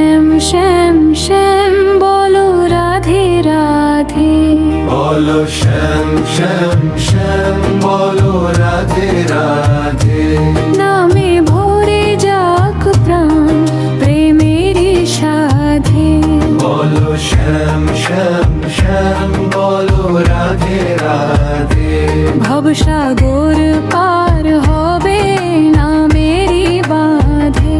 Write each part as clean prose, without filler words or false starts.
শ্যাম শ্যাম শ্যাম বলো রাধে রাধে। বলো শ্যাম শ্যাম শ্যাম বলো রাধে রাধে। নামে ভরে যাক প্রাণ প্রেমেরই সাধে। বলো শ্যাম শ্যাম শ্যাম বলো রাধে রাধে। ভবসাগর পার হবে নামেরই বাঁধে।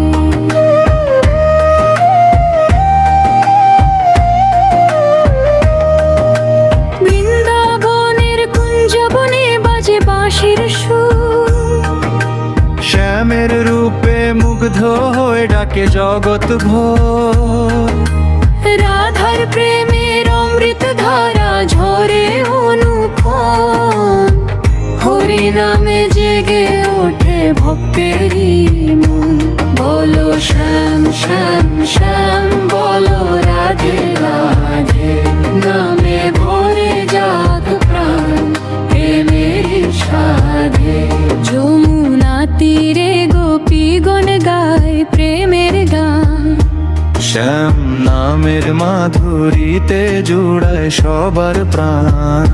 বৃন্দাবনের কুঞ্জবনে বাজে বাঁশির সুর। শ্যামের রূপে মুগ্ধ হয়ে ডাকে জগৎ ভোর। রাধার প্রেমের অমৃত ধারা ঝরে অনুপম। হরি নামে জেগে ওঠে ভক্তেরই মন। বলো শ্যাম শ্যাম শ্যাম বলো রাধে রাধে। নামে ভরে যাক প্রাণ প্রেমেরই সাধে। যমুনা তীরে গোপীগণ গায় প্রেমের গান। শ্যাম নামের মাধুরীতে জুড়ায় সবার প্রাণ।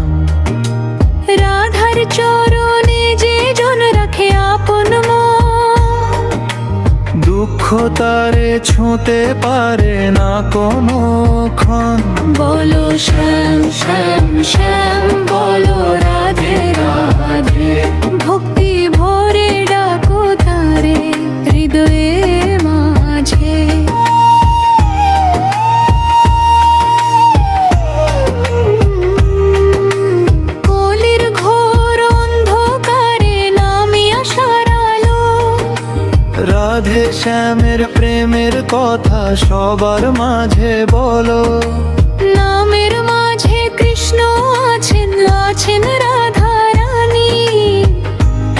রাধার চরণে যে জন রাখে আপন মন। দুঃখ তারে ছুঁতে পারে না কোনো ক্ষণ। বলো শ্যাম শ্যাম শ্যাম বলো রাধে রাধে। ভক্তি ভরে ডাকো তারে হৃদয়ে মাঝে। কলির ঘোর অন্ধকারে নামি আসার আলো। রাধে শ্যামের প্রেমের কথা সবার মাঝে বলো। নামের মাঝে কৃষ্ণ আছেন আছেন রাধা রানী।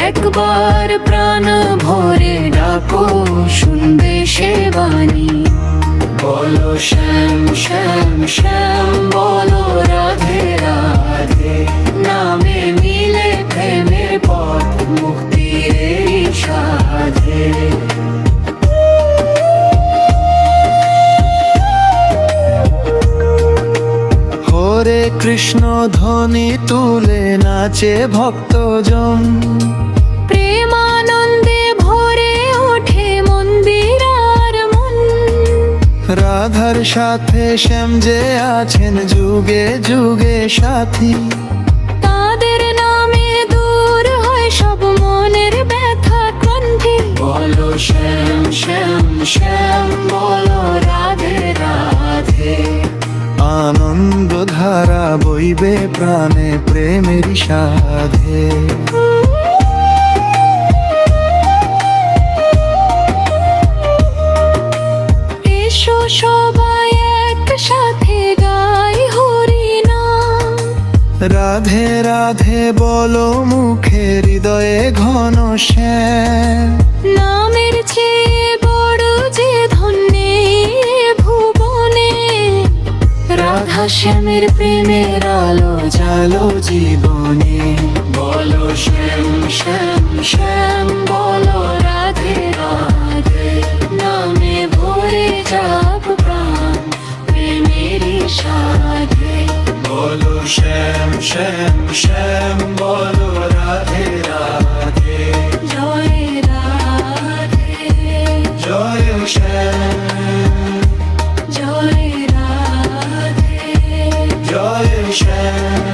একবার প্রাণ ভরে ডাকো শুনবে সে বাণী। বলো শ্যাম শ্যাম শ্যাম বলো রাধে রাধে। নামে মিলে প্রেমের পথ মুক্তির সাধে। হরে কৃষ্ণ ধ্বনি তুলে নাচে ভক্তজন। প্রেমানন্দে ভরে ওঠে মন্দির আর মন। রাধার সাথে শ্যাম যে আছেন যুগে যুগে সাথী। তাদের নামে দূর হয় সব মনের ব্যথা ক্লান্তি। বলো শ্যাম শ্যাম শ্যাম বলো রাধে রাধে। আনন্দ ধারা বইবে প্রাণে প্রেমের সাধে। এসো সবাই একসাথে গাই হরি নাম। রাধে রাধে বলো মুখে হৃদয়ে ঘন শ্যাম। নামের চেয়ে বড় যে ধন্যে ভুবনে। রাধা শ্যামের প্রেমের আলো জালো জীবনে। বলো শ্যাম শ্যাম শ্যাম বলো রাধে রাধে। নামে ভরে যাক প্রাণ প্রেমেরই সাধে। বলো শ্যাম শ্যাম শ্যাম বলো রাধে রাধে। জয় রাধে জয় শ্যাম জয় রাধে জয় শ্যাম।